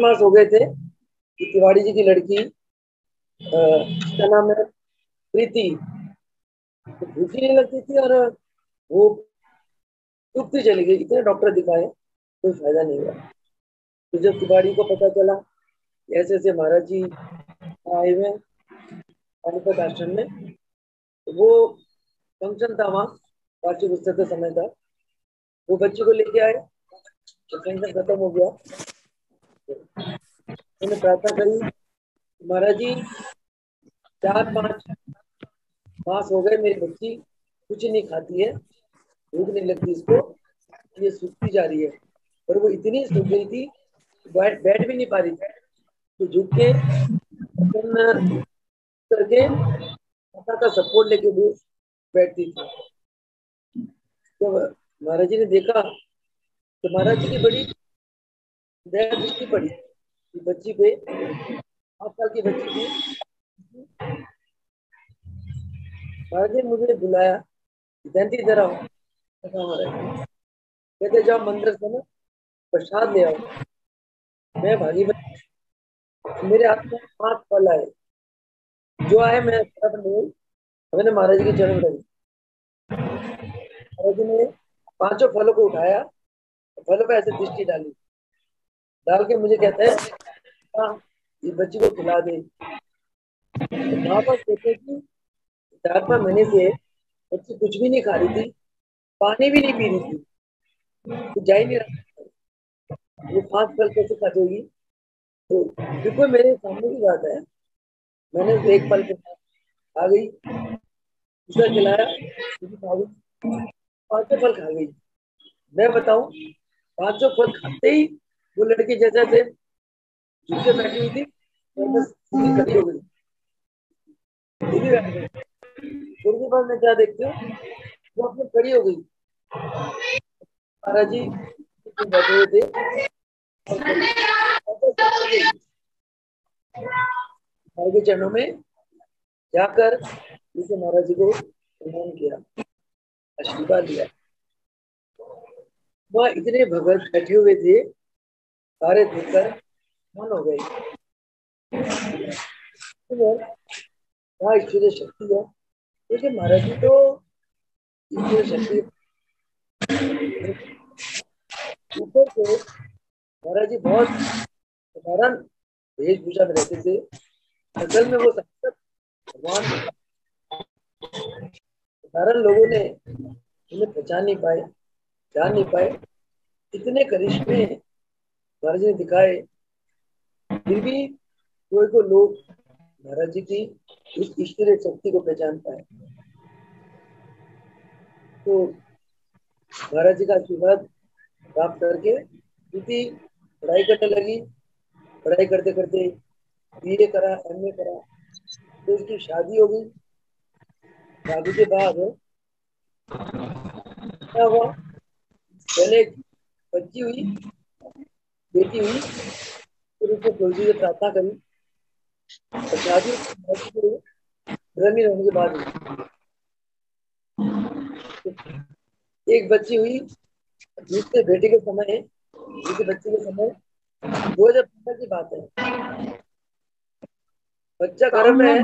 मास हो गए थे कि तिवारी जी की लड़की उसका नाम है प्रीति, तो भूख ही नहीं लगती थी और वो दुखती चली गई। इतने डॉक्टर दिखाए, कोई फायदा नहीं हुआ। तो जब तिवारी को पता चला कि ऐसे ऐसे महाराज जी आए हुए हैं पानीपत आश्रम में, तो वो फंक्शन था वहाँ, वार्षिक उत्सव का समय था, वो बच्ची को लेके आए। तो फंक्शन खत्म हो गया, उन्होंने प्रार्थना करी, महाराज जी 4-5 मास हो गए मेरी बच्ची कुछ नहीं खाती है, भूख नहीं लगती इसको, ये सूखती जा रही है। और वो इतनी सूख गई थी, बैठ भी नहीं पा रही थी, तो झुक के अपन करके माता का सपोर्ट लेके वो बैठती थी। तो महाराज जी ने देखा, तो महाराज जी की बड़ी दया दृष्टि पड़ी कि बच्ची पे, 8 साल की बच्ची थी। महाराज जी ने मुझे बुलाया, जयंती इधर आओ। महाराज जी कहते जाओ मंदिर से ना प्रसाद ले आओ। मैं भागी, मेरे हाथ में 5 फल आए, जो आए मैं सब नहीं, मैंने महाराज जी के चरण रखे। महाराज जी ने 5 फलों को उठाया, फलों पे ऐसे दृष्टि डाली, डाल के मुझे कहते हैं हाँ ये बच्ची को खिला दे। तो वापस कहते कि 4-5 महीने से बच्ची कुछ भी नहीं खा रही थी, पानी भी नहीं पी रही थी, तो जा ही नहीं रहा, वो 5 फल कैसे खाएगी। तो बिल्कुल मेरे सामने की बात है, मैंने उसे एक फल के साथ आ गई, दूसरा खिलाया, खा गई, 5 फल खा गई। मैं बताऊं, 5 फल खाते ही वो लड़की जैसे जैसे झुक बैठी हुई थी और बस सीधी खड़ी हो गई, सीधी बैठ गई। थोड़ी देर बाद मैं क्या देखती हूँ, वो अपने खड़ी हो गई। महाराज जी बैठे हुए थे और के चरणों में जाकर जैसे महाराज जी को प्रणाम किया, आशीर्वाद लिया। वह इतने भगत बैठे हुए थे, सारे देखकर मन हो गए, क्या ईश्वरीय शक्ति है। देखिए महाराज जी तो ईश्वरीय शक्ति ऊपर से, महाराज जी बहुत साधारण वेशभूषा में रहते थे, असल में वो साक्षात भगवान थे। साधारण लोगों ने उन्हें पहचान नहीं पाए, जान नहीं पाए, इतने करिश्मे महाराज जी ने दिखाए, फिर भी कोई को लोग महाराज जी की उस ईश्वरीय शक्ति को पहचान पाए। तो महाराज जी का आशीर्वाद प्राप्त करके दीदी पढ़ाई करने लगी। पढ़ाई करते करते बीए करा, एमए करा, तो उसकी शादी हो गई। शादी के बाद क्या हुआ, पहले एक बच्ची हुई, बेटी हुई, फिर उसने प्रभु जी से प्रार्थना करी और शादी घर में रहने के बाद हुई। एक बच्ची हुई, दूसरे बेटे के समय, दूसरे बच्चे के समय 2015 की बात है। बच्चा घर में है,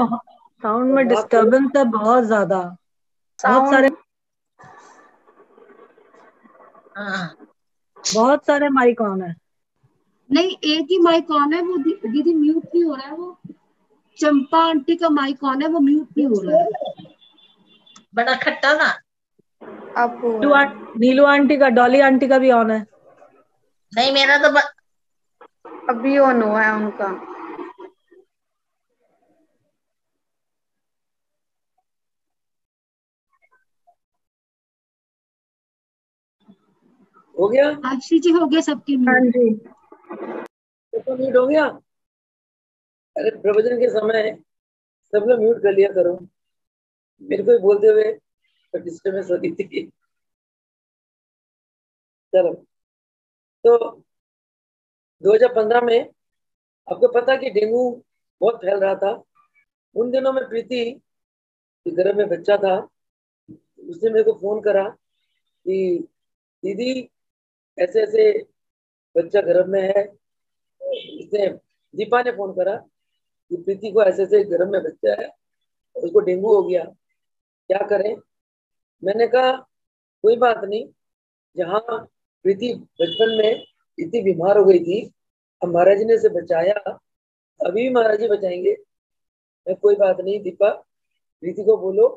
साउंड में माँ को डिस्टरबेंस है बहुत ज्यादा, बहुत साउंड सारे माइक ऑन है। नहीं, एक ही माइक ऑन है, वो दीदी म्यूट नहीं हो रहा है। वो चंपा आंटी का माइक ऑन है, वो म्यूट नहीं हो रहा है। बड़ा खट्टा ना। नीलू आंटी का, डॉली आंटी का भी ऑन है। नहीं मेरा तो अभी ऑन हुआ है उनका। हो गया। आशी जी हो गया सबके हाँ म्यूट। जी, तो म्यूट हो गया। अरे प्रवचन के समय सब लोग म्यूट कर लिया करो, मेरे को बोलते हुए डिस्टर्बेंस होती थी। चलो, तो 2015 में आपको पता कि डेंगू बहुत फैल रहा था। उन दिनों में प्रीति के घर में बच्चा था, उसने मेरे को फोन करा कि दीदी ऐसे ऐसे बच्चा घर में है, इस इसने दीपा ने फोन करा कि प्रीति को ऐसे ऐसे गर्म में बच्चा है, उसको डेंगू हो गया, क्या करें। मैंने कहा कोई बात नहीं, जहाँ प्रीति बचपन में इतनी बीमार हो गई थी, अब महाराज जी ने इसे बचाया, अभी भी महाराज जी बचाएंगे। मैं कोई बात नहीं दीपा, प्रीति को बोलो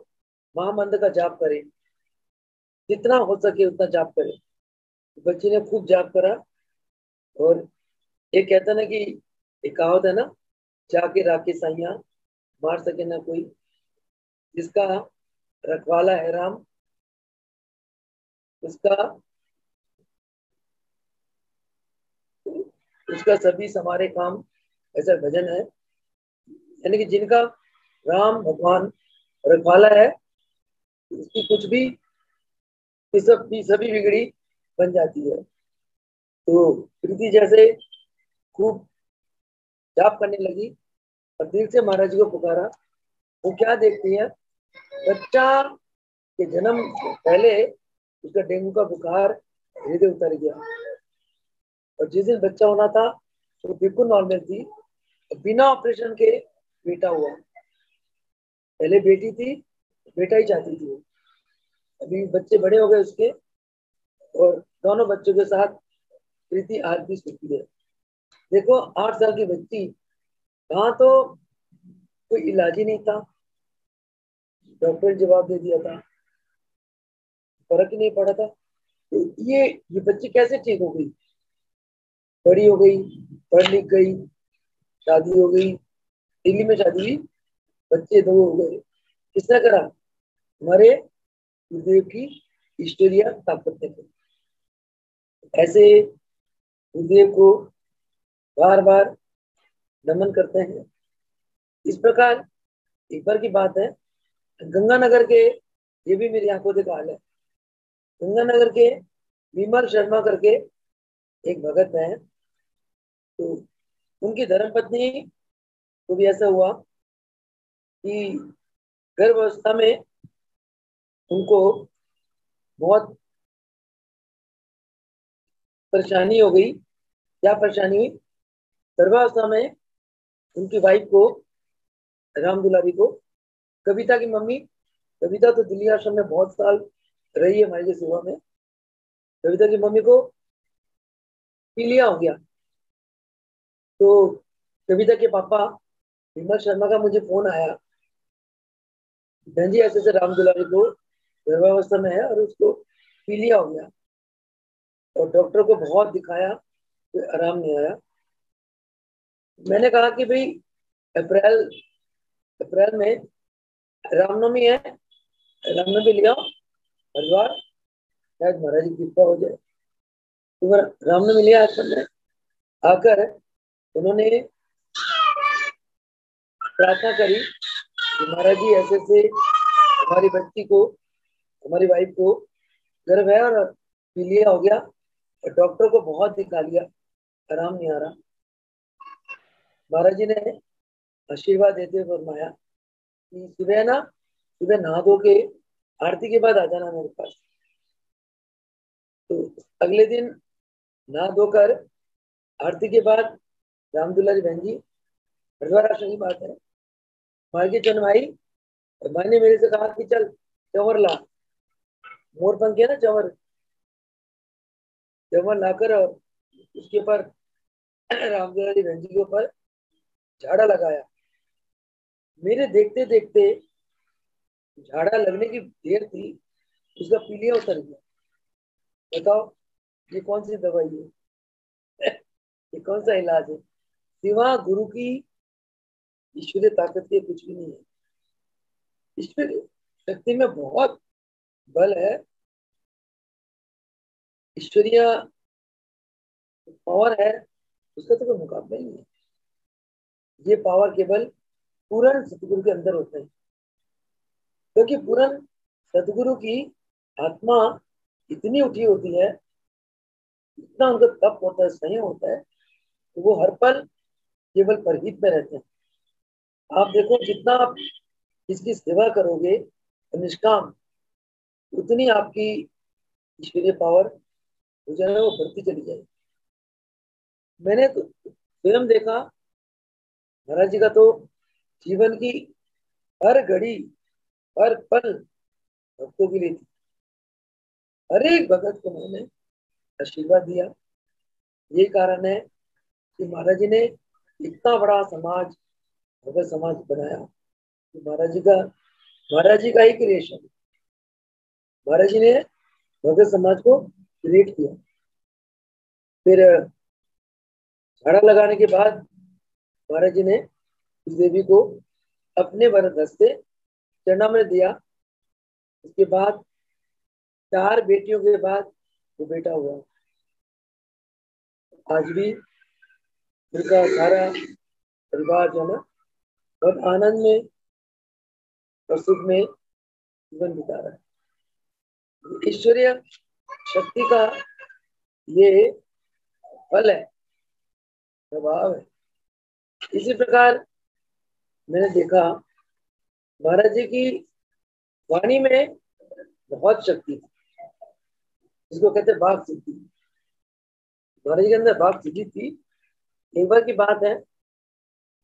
महामंत्र का जाप करे, जितना हो सके उतना जाप करे। बच्ची ने खूब जाप करा। और एक कहता ना कि एक कहावत है ना, जाके राखे साइया मार सके ना कोई, जिसका रखवाला है राम उसका उसका सभी समारे काम, ऐसा भजन है। यानी कि जिनका राम भगवान रखवाला है, उसकी कुछ भी सभी बिगड़ी बन जाती है। तो प्रीति जैसे खूब जाप करने लगी और दिल से महाराज जी को पुकारा। वो क्या देखती है, बच्चा के जन्म से पहले उसका डेंगू का बुखार धीरे धीरे उतर गया, और जिस दिन बच्चा होना था वो बिल्कुल नॉर्मल थी, बिना ऑपरेशन के बेटा हुआ। पहले बेटी थी, बेटा ही चाहती थी वो। अभी बच्चे बड़े हो गए उसके, और दोनों बच्चों के साथ प्रीति आज भी सुखी है। देखो 8 साल की बच्ची, कहाँ तो कोई इलाज ही नहीं था, डॉक्टर ने जवाब दे दिया था, फर्क ही नहीं पड़ा था। तो ये बच्ची कैसे ठीक हो गई, बड़ी हो गई, पढ़ लिख गई, शादी हो गई, दिल्ली में शादी हुई, बच्चे 2 हो गए। किसने करा, हमारे गुरुदेव की ईश्वरीय ताकत ने करी। ऐसे गुरुदेव को बार बार नमन करते हैं। इस प्रकार एक बार की बात है, गंगानगर के, ये भी मेरी आंखों देखा हाल है, गंगानगर के विमल शर्मा करके एक भगत है। तो उनकी धर्मपत्नी को भी ऐसा हुआ कि गर्भावस्था में उनको बहुत परेशानी हो गई। क्या परेशानी हुई, गर्भावस्था में उनकी वाइफ को, राम दुलारी को, कविता की मम्मी, कविता तो दिल्ली आश्रम में बहुत साल रही है हमारी सेवा में, कविता की मम्मी को पीलिया हो गया। तो कविता के पापा विमल शर्मा का मुझे फोन आया, बहन जी ऐसे राम दुलारी को गर्भावस्था में है और उसको पीलिया हो गया, और डॉक्टर को बहुत दिखाया, तो आराम नहीं आया। मैंने कहा कि भाई अप्रैल में रामनवमी है, रामनवमी ले आओ हरिद्वार, शायद महाराज जी की कृपा हो जाए। तो रामनवमी लिया आकर उन्होंने प्रार्थना करी कि महाराज जी ऐसे से हमारी बच्ची को, हमारी वाइफ को गर्भ है और पीलिया हो गया, और डॉक्टर को बहुत दिखा लिया, आराम नहीं आ रहा। महाराज जी ने आशीर्वाद देते हुए फरमाया कि सुबह नहा धो के आरती के बाद आ जाना मेरे पास। तो अगले दिन नहा धोकर आरती के बाद रामदुलारी बहन जी, हरिद्वार आश्रम की बात है, मार्केट जन्माई, और भाई ने मेरे से कहा कि चल चंवर ला, मोर पंख है ना चंवर, चंवर लाकर उसके ऊपर रामदुलारी बहन जी के ऊपर झाड़ा लगाया। मेरे देखते देखते झाड़ा लगने की देर थी, उसका पीलिया उतर गया। बताओ ये कौन सी दवाई है ये कौन सा इलाज है, सिवा गुरु की ईश्वरीय ताकत के कुछ भी नहीं है। ईश्वरीय शक्ति में बहुत बल है, ईश्वरीय पावर है, उसका तो कोई मुकाबला ही नहीं है। ये पावर केवल पूर्ण सतगुरु के अंदर होता है, क्योंकि पूर्ण सतगुरु की आत्मा इतनी उठी होती है, इतना उनका तप होता है, संयम होता है, तो वो हर पल केवल परहित में रहते हैं। आप देखो जितना आप इसकी सेवा करोगे निष्काम, उतनी आपकी ईश्वरीय पावर हो जाए वो बढ़ती चली जाएगी। मैंने तो स्वयं देखा महाराज जी का तो जीवन की हर घड़ी हर पल भक्तों के लिए थी। हर एक भगत को मैंने आशीर्वाद दिया। ये कारण है कि महाराज जी ने इतना बड़ा समाज भगत समाज बनाया कि महाराज जी का ही क्रिएशन। महाराज जी ने भगत समाज को क्रिएट किया। फिर झाड़ा लगाने के बाद महाराज जी ने उस देवी को अपने वरद हस्ते चरणामृत दिया। उसके बाद 4 बेटियों के बाद वो बेटा हुआ। आज भी उनका सारा परिवार जो है ना बहुत आनंद में और सुख में जीवन बिता रहा है। ईश्वरीय शक्ति का ये फल है, प्रभाव है। इसी प्रकार मैंने देखा महाराज जी की वाणी में बहुत शक्ति थी, जिसको कहते हैं वाक सिद्धि। महाराज जी के अंदर वाक सिद्धि थी। एक बार की बात है,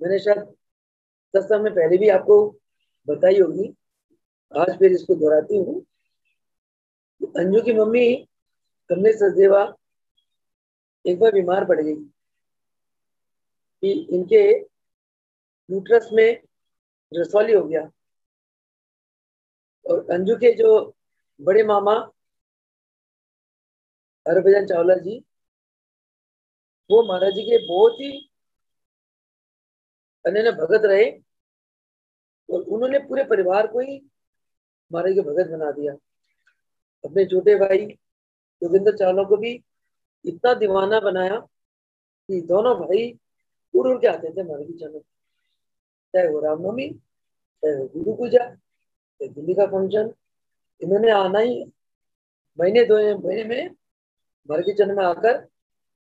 मैंने शायद सत्संग में पहले भी आपको बताई होगी, आज फिर इसको दोहराती हूँ। अंजू की मम्मी कमलेश सचदेवा एक बार बीमार पड़ गई कि इनके यूट्रस में रसौली हो गया। और अंजू के जो बड़े मामा हरभजन चावला जी, वो महाराज जी के बहुत ही अनन्य भगत रहे और उन्होंने पूरे परिवार को ही महाराज के भगत बना दिया। अपने छोटे भाई योगेंद्र चावला को भी इतना दीवाना बनाया कि दोनों भाई उड़ उड़ के आते थे महाराज के चरणों, चाहे वो रामनवमी, चाहे वो गुरु पूजा, चाहे दिल्ली का फंक्शन। इन्होंने आना ही महीने 2 महीने में महाराज के चरण में आकर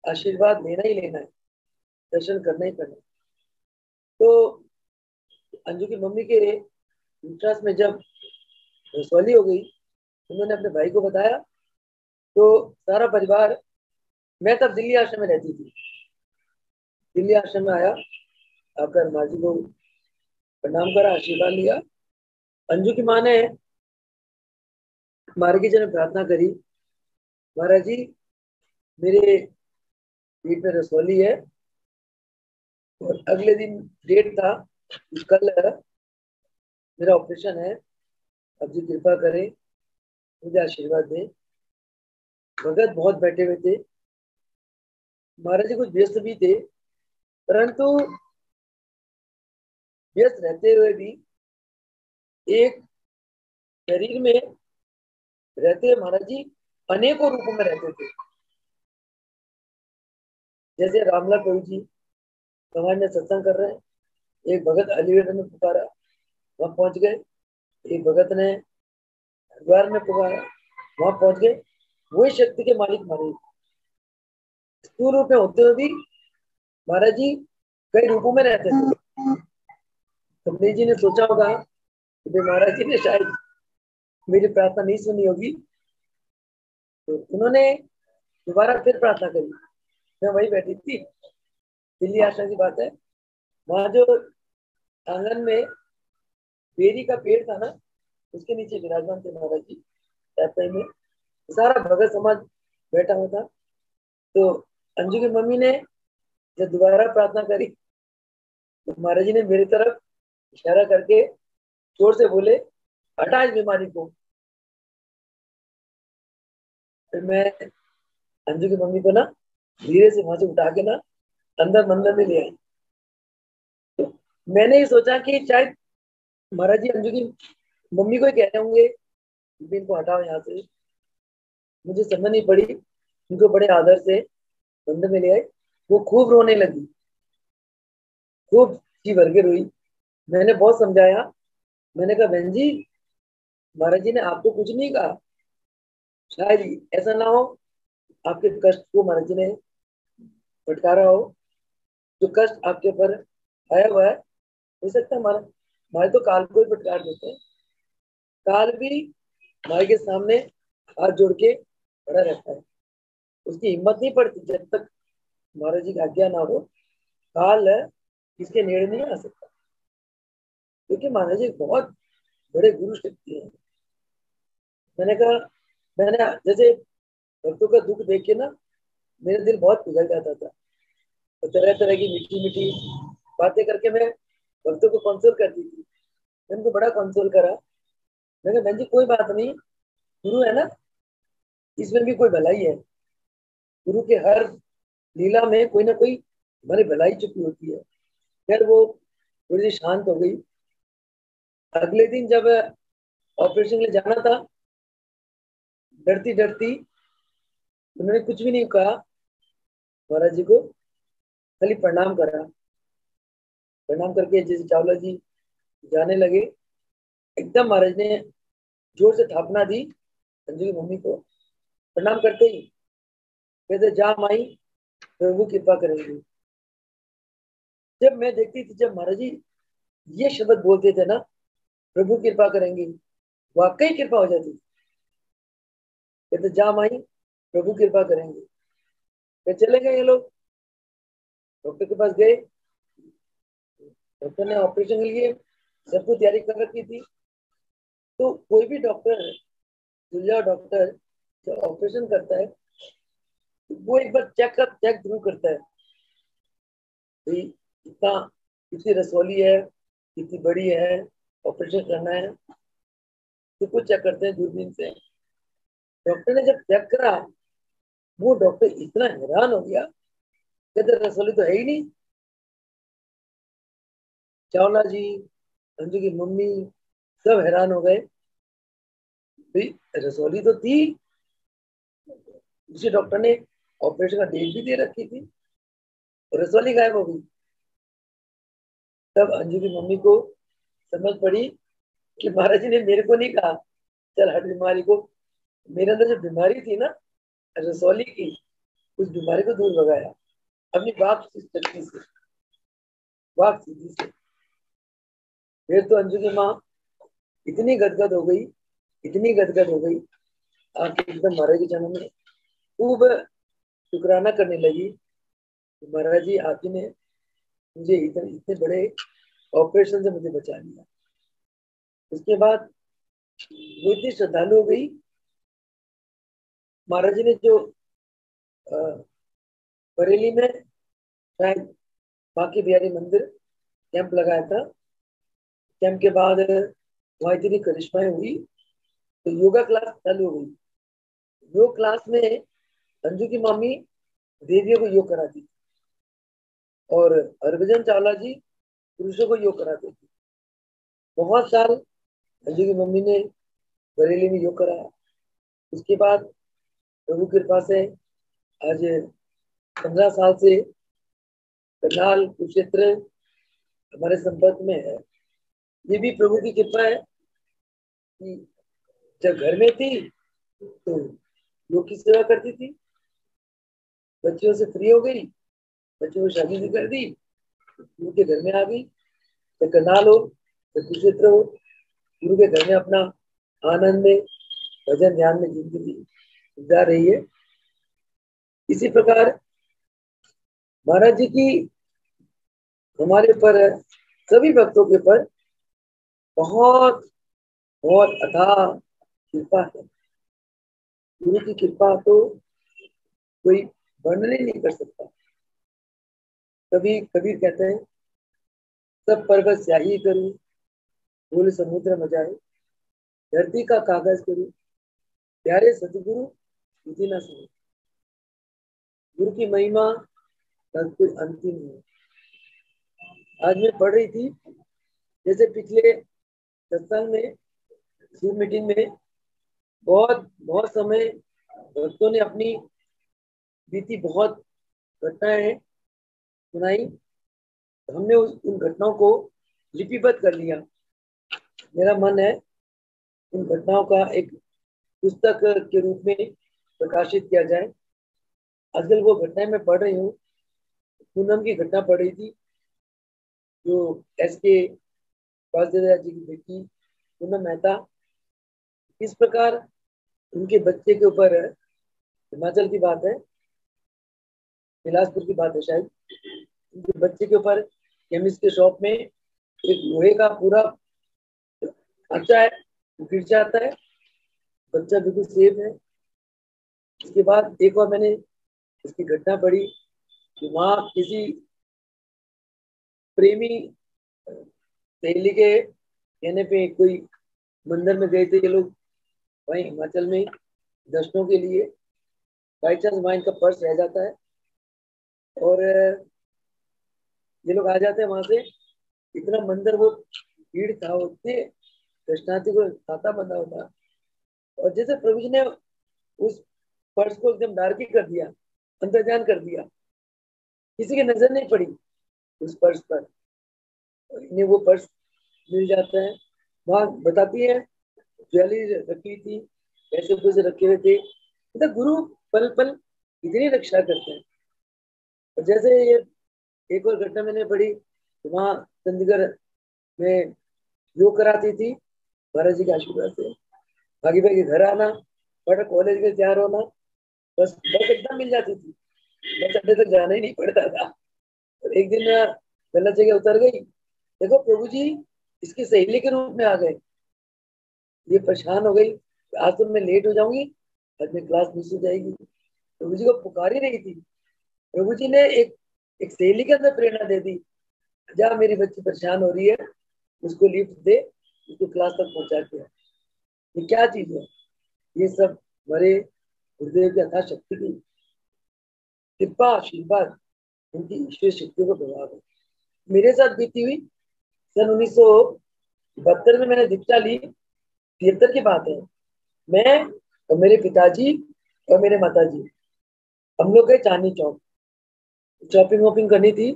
आशीर्वाद लेना ही लेना है, दर्शन करना ही करना है। तो अंजू की मम्मी के यूट्रस में जब रसौली हो गई, उन्होंने अपने भाई को बताया। तो सारा परिवार, मैं तब दिल्ली आश्रम में रहती थी, दिल्ली आश्रम में आया, आकर माँ जी को प्रणाम करा, आशीर्वाद लिया। अंजू की माँ ने महाराज जी ने प्रार्थना करी, महाराज जी मेरे पेट में रसौली है और अगले दिन डेट था, कल मेरा ऑपरेशन है, अब जी कृपा करें, मुझे आशीर्वाद दें। भगत बहुत बैठे हुए थे, महाराज जी कुछ व्यस्त भी थे, परंतु व्यस्त रहते हुए भी एक शरीर में रहते हुए महाराज जी अनेकों रूपों में रहते थे। जैसे रामलाल प्रभु जी समाज में सत्संग कर रहे हैं, एक भगत अलीगढ़ में पुकारा, वहां पहुंच गए। एक भगत ने हरिद्वार में पुकारा, वहां पहुंच गए। वही शक्ति के मालिक महाराज स्थूल रूप में होते हुए भी महाराज जी कई रूपों में रहते थे। कमलेश जी ने सोचा होगा कि महाराज जी ने शायद मेरी प्रार्थना नहीं सुनी होगी, तो उन्होंने दोबारा फिर प्रार्थना करी। मैं वही बैठी थी, दिल्ली आश्रम की बात है, वहां जो आंगन में बेरी का पेड़ था ना, उसके नीचे विराजमान थे महाराज जी चारपाई में। सारा भगत समाज बैठा हुआ था। तो अंजू की मम्मी ने जब दोबारा प्रार्थना करी, तो महाराज जी ने मेरी तरफ इशारा करके जोर से बोले, हटा इस बीमारी को। फिर मैं अंजू की मम्मी को ना धीरे से वहां से उठा के ना अंदर मंदिर में ले आई। तो मैंने ही सोचा कि शायद महाराज जी अंजू की मम्मी को ही कह रहे होंगे कि इनको हटाओ यहाँ से। मुझे समझ नहीं पड़ी, उनको बड़े आदर से मंदिर में ले आई। वो खूब रोने लगी, खूब जी भर के रोई। मैंने बहुत समझाया, मैंने कहा बहन जी महाराज जी ने आपको कुछ नहीं कहा, शायद ऐसा ना हो आपके कष्ट को महाराज जी ने फटकारा हो। जो कष्ट आपके ऊपर आया हुआ है, हो सकता है हमारे तो काल को ही फटकार देते हैं। काल भी माई के सामने हाथ जोड़ के खड़ा रहता है, उसकी हिम्मत नहीं पड़ती जब तक महाराज जी की आज्ञा ना हो काल है, इसके नेड़े नहीं आ सकता, क्योंकि महाराज जी बहुत बड़े गुरु शक्ति हैं। मैंने कहा, मैंने जैसे भक्तों का दुख देख के ना मेरा दिल बहुत पिघल जाता था, तो तरह तरह की मीठी मीठी बातें करके मैं भक्तों को कंसोल करती थी। मैंने उनको बड़ा कंसोल करा। मैंने कहा, बहन जी कोई बात नहीं, गुरु है ना, इसमें भी कोई भलाई है। गुरु के हर लीला में कोई ना कोई हमारी भलाई छुपी होती है। फिर वो थोड़ी सी शांत हो गई। अगले दिन जब ऑपरेशन के लिए जाना था, डरती डरती उन्होंने कुछ भी नहीं कहा, महाराज जी को खाली प्रणाम करा। प्रणाम करके जैसे चावला जी जाने लगे, एकदम महाराज ने जोर से थापना दी संजू की मम्मी को। प्रणाम करते ही कहते, जा माई, प्रभु कृपा करेंगे। जब मैं देखती थी, जब महाराज जी ये शब्द बोलते थे ना, प्रभु कृपा करेंगे, वाकई कृपा हो जाती। कहते, जा माई, प्रभु कृपा करेंगे। फिर चले गए ये लोग, डॉक्टर के पास गए। डॉक्टर ने ऑपरेशन के लिए सब कुछ तैयारी कर रखी थी। तो कोई भी डॉक्टर, दुनिया डॉक्टर जब ऑपरेशन करता है, तो वो एक बार चेक जरूर करता है, भाई इतना, कितनी रसौली है, कितनी बड़ी है, ऑपरेशन करना है, तो कुछ चेक करते हैं दूरबीन से। डॉक्टर ने जब चेक करा, वो डॉक्टर इतना हैरान हो गया, कहते रसौली तो है ही नहीं। चावला जी, अंजू की मम्मी सब हैरान हो गए, भाई रसौली तो थी। उसी डॉक्टर ने ऑपरेशन का डेट भी दे रखी थी, और रसौली गायब हो गई। तब अंजू की मम्मी को समझ पड़ी कि महाराज जी ने मेरे को नहीं कहा चल हट बीमारी को, मेरे अंदर जो बीमारी थी ना रसौली की, उस बीमारी को दूर भगाया अपनी बाप शक्ति से, बाप सीधी से। फिर तो अंजू की माँ इतनी गदगद हो गई, इतनी गदगद हो गई, आके एकदम महाराज के चरणों में खूब शुक्राना करने लगी। महाराज जी, आप ही ने मुझे इतने बड़े ऑपरेशन से मुझे बचा लिया। उसके बाद वो इतनी श्रद्धालु हो गई। महाराज जी ने जो बरेली में शायद बांके बिहारी मंदिर कैंप लगाया था, कैंप के बाद वहाँ इतनी करिश्माएं हुई, तो योगा क्लास चालू हो गई। योग क्लास में अंजू की मम्मी देवियों को योग कराती थी, और हरभजन चावला जी पुरुषों को योग कराते थे। बहुत साल अंजू की मम्मी ने बरेली में योग कराया। उसके बाद प्रभु कृपा से आज 15 साल से करनाल कुरुक्षेत्र हमारे संपर्क में है। ये भी प्रभु की कृपा है कि जब घर में थी तो योग की सेवा करती थी, बच्चियों से फ्री हो गई, बच्चों को शादी भी कर दी, गुरु के घर में आ गई। तो करनाल हो, तो कुरुक्षेत्र हो, गुरु के घर में अपना आनंद में, भजन ध्यान में जिंदगी गुजार रही है। इसी प्रकार महाराज जी की हमारे पर, सभी भक्तों के पर बहुत बहुत अथाह कृपा है। गुरु की कृपा तो कोई वर्णन ही नहीं कर सकता। कभी कबीर कहते हैं, सब पर्वत स्याही करूं, फूल समुद्र मचाए, धरती का कागज करूं, प्यारे सतगुरु तुझी ना सुनो। गुरु की महिमा का कोई अंतिम नहीं। आज मैं पढ़ रही थी, जैसे पिछले सत्संग में, ज़ूम मीटिंग में बहुत बहुत समय भक्तों ने अपनी बीती बहुत घटनाएं सुनाई। हमने उन घटनाओं को लिपिबद्ध कर लिया। मेरा मन है उन घटनाओं का एक पुस्तक के रूप में प्रकाशित किया जाए। आजकल वो घटनाएं मैं पढ़ रही हूँ। पूनम की घटना पढ़ रही थी, जो एसके वासुदेव जी की बेटी पूनम मेहता। इस प्रकार उनके बच्चे के ऊपर, हिमाचल की बात है, बिलासपुर की बात है शायद, उनके बच्चे के ऊपर केमिस्ट के शॉप में एक लोहे का पूरा ढांचा है, वो गिर जाता है, बच्चा बिल्कुल सेफ है। उसके बाद एक बार मैंने इसकी घटना पढ़ी कि वहाँ किसी प्रेमी सहेली के कहने पे कोई मंदिर में गए थे ये लोग, वहीं हिमाचल में दर्शनों के लिए। बाई चांस वहाँ इनका पर्स रह जाता है और ये लोग आ जाते हैं वहां से। इतना मंदिर वो भीड़ था, उतने दर्शनार्थी को तांता बंधा होता, और जैसे प्रभु जी ने उस पर्स को एकदम डार्क कर दिया, अंतर्ध्यान कर दिया, किसी की नजर नहीं पड़ी उस पर्स पर, इन्हें वो पर्स मिल जाता है। वहां बताती है ज्वेलरी रखी थी, पैसे पैसे रखे हुए थे, मतलब गुरु पल पल इतनी रक्षा करते हैं। और जैसे ये एक और घटना मैंने पढ़ी, वहाँ चंडीगढ़ में योग कराती थी महाराज जी के आशीर्वाद से, भागी भागी घर आना, बड़ा कॉलेज में तैयार होना, बस बस एकदम मिल जाती थी, बस अड्डे तक जाना ही नहीं पड़ता था। और एक दिन गलत जगह उतर गई, देखो प्रभु जी इसकी सहेली के रूप में आ गए। ये परेशान हो गई, आज तो मैं लेट हो जाऊंगी, आज मेरी क्लास मिस हो जाएगी। प्रभु जी को पुकार ही रही थी, प्रभु जी ने एक सहेली के अंदर प्रेरणा दे दी, जा मेरी बच्ची परेशान हो रही है, उसको लिफ्ट दे, उसको क्लास तक पहुंचा के। ये क्या चीज है? ये सब हमारे गुरुदेव की अथा शक्ति की कृपा आशीर्वाद, उनकी ईश्वर शक्तियों का प्रभाव है। मेरे साथ बीती हुई सन 1972 में मैंने दीक्षा ली, 73 की बात है। मैं और मेरे पिताजी और मेरे माताजी, हम लोग गए चांदनी चौक, शॉपिंग वॉपिंग करनी थी,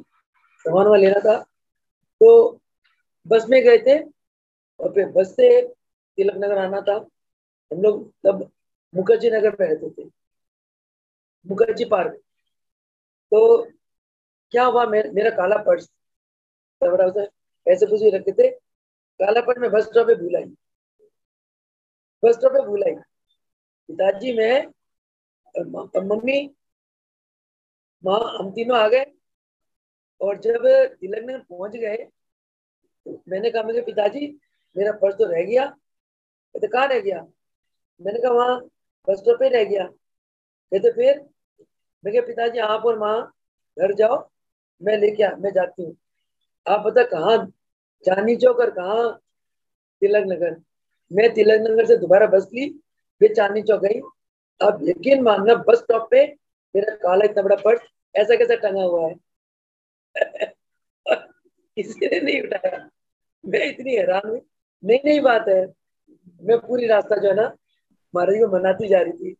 सामान वामान लेना था, तो बस में गए थे और फिर बस से तिलक नगर आना था। हम लोग तब मुखर्जी नगर में रहते थे, मुखर्जी पार्क। तो क्या हुआ, मेरा काला पर्स, बड़ा उसे पैसे पूछे रखे थे, काला पर्स में बस स्टॉप पे भूल आई, बस स्टॉप पे भूल आई। पिताजी में मम्मी माँ हम तीनों आ गए, और जब तिलक नगर पहुंच गए तो मैंने कहा मेरे पिताजी मेरा पर्स तो रह गया। कहते कहाँ रह गया? मैंने कहा वहाँ बस स्टॉप पे रह गया। कहते फिर? मैं कहा पिताजी आप और माँ घर जाओ, मैं जाती हूँ। आप बता कहाँ? चांदनी चौक और कहाँ तिलक नगर। मैं तिलक नगर से दोबारा बस ली, फिर चांदनी चौक गई। अब यकीन मानना बस स्टॉप पे मेरा काला इतना बड़ा पर्स ऐसा कैसा टंगा हुआ है किसी ने नहीं उठाया। मैं इतनी हैरान हुई, नई नई बात है। मैं पूरी रास्ता जो है ना महाराज जी को मनाती जा रही थी,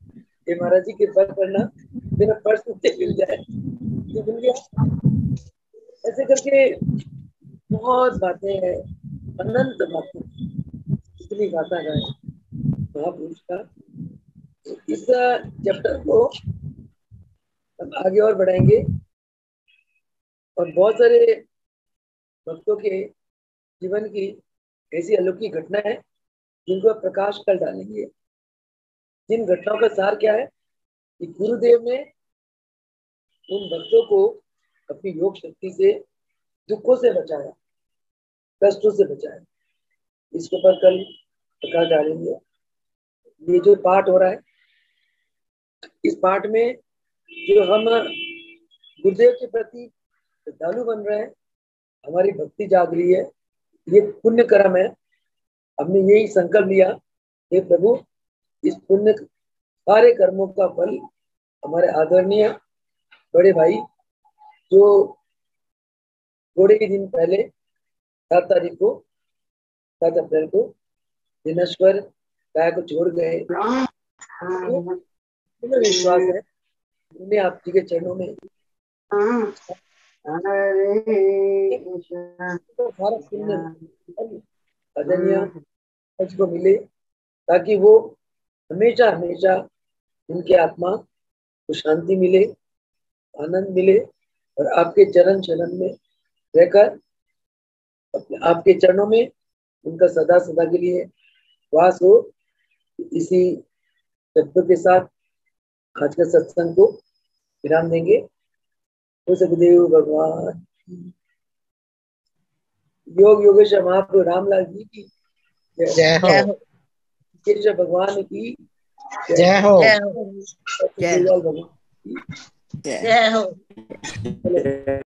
ये महाराज जी कृपा करना मेरा पर्स मुझे मिल जाए, ये मिल गया। ऐसे करके बहुत बातें हैं, अनंत बातें, इतनी गाथा गाए महापुरुष का। इस चैप्टर को हम आगे और बढ़ाएंगे, और बहुत सारे भक्तों के जीवन की ऐसी अलौकिक घटना है जिनको प्रकाश कर डालेंगे। जिन घटनाओं का सार क्या है कि गुरुदेव ने उन भक्तों को अपनी योग शक्ति से दुखों से बचाया, कष्टों से बचाया। इसके ऊपर कल प्रकाश डालेंगे। ये जो पाठ हो रहा है, इस पाठ में जो हम गुरुदेव के प्रति श्रद्धालु बन रहे हैं, हमारी भक्ति जाग रही है, ये पुण्य कर्म है। हमने यही संकल्प लिया, हे प्रभु इस पुण्य सारे कर्मों का फल हमारे आदरणीय बड़े भाई जो घोड़े के दिन पहले 7 तारीख को 7 अप्रैल को दिनेश्वर गाय को छोड़ गए, तो विश्वास है उन्हें आप जी के चरणों में तो सारा पुण्य आदरणीय को मिले, ताकि वो हमेशा हमेशा उनकी आत्मा को शांति मिले, आनंद मिले, और आपके चरण शरण में रहकर आपके चरणों में उनका सदा सदा के लिए वास हो। इसी शब्दों के साथ आज का सत्संग को विराम देंगे। तो सुखदेव भगवान की, योग योगेश्वर महाप्रभु रामलाल जी की जय हो। जय हो केशव भगवान की जय हो। जय हो सुखदेव भगवान की जय हो। चलो।